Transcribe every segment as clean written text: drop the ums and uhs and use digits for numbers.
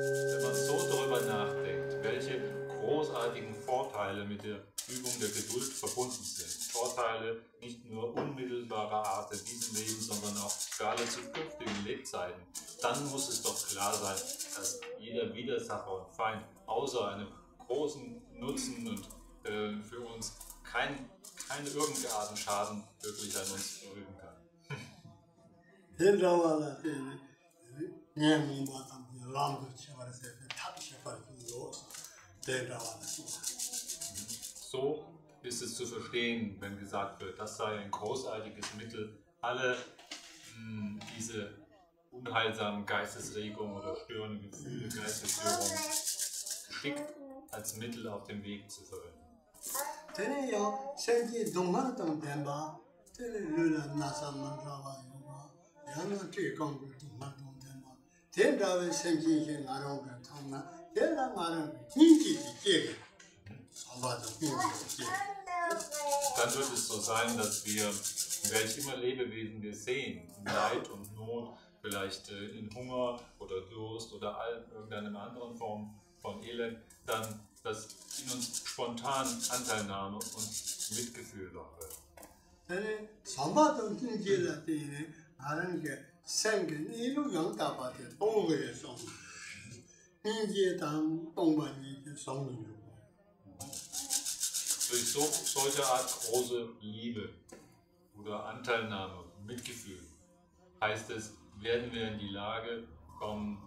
Wenn man so darüber nachdenkt, welche großartigen Vorteile mit der Übung der Geduld verbunden sind, Vorteile nicht nur unmittelbarer Art in diesem Leben, sondern auch für alle zukünftigen Lebzeiten, dann muss es doch klar sein, dass jeder Widersacher und Feind außer einem großen Nutzen und für uns keine irgendeine Art von Schaden wirklich an uns verüben kann. So ist es zu verstehen, wenn gesagt wird, das sei ein großartiges Mittel, alle diese unheilsamen Geistesregungen oder störenden Gefühle, Geistesstörungen geschickt als Mittel auf dem Weg zu verwenden. Dann wird es so sein, dass wir, welche immer Lebewesen wir sehen, in Leid und Not, vielleicht in Hunger oder Durst oder irgendeiner anderen Form von Elend, dann, dass in uns spontan Anteilnahme und Mitgefühl wach wird. Durch solche Art große Liebe oder Anteilnahme, Mitgefühl, heißt es, werden wir in die Lage kommen,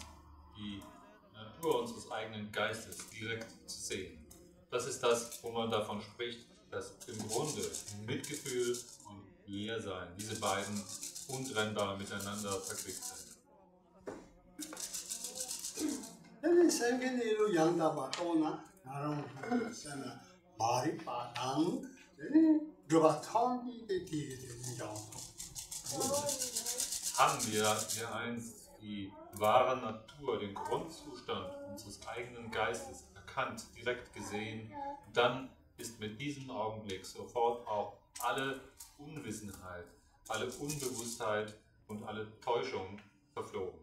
die Natur unseres eigenen Geistes direkt zu sehen. Das ist das, wo man davon spricht, dass im Grunde Mitgefühl und Leersein, diese beiden untrennbar miteinander verquickt sind. Haben wir einst die wahre Natur, den Grundzustand unseres eigenen Geistes erkannt, direkt gesehen, dann ist mit diesem Augenblick sofort auch alle Unwissenheit, alle Unbewusstheit und alle Täuschung verflogen.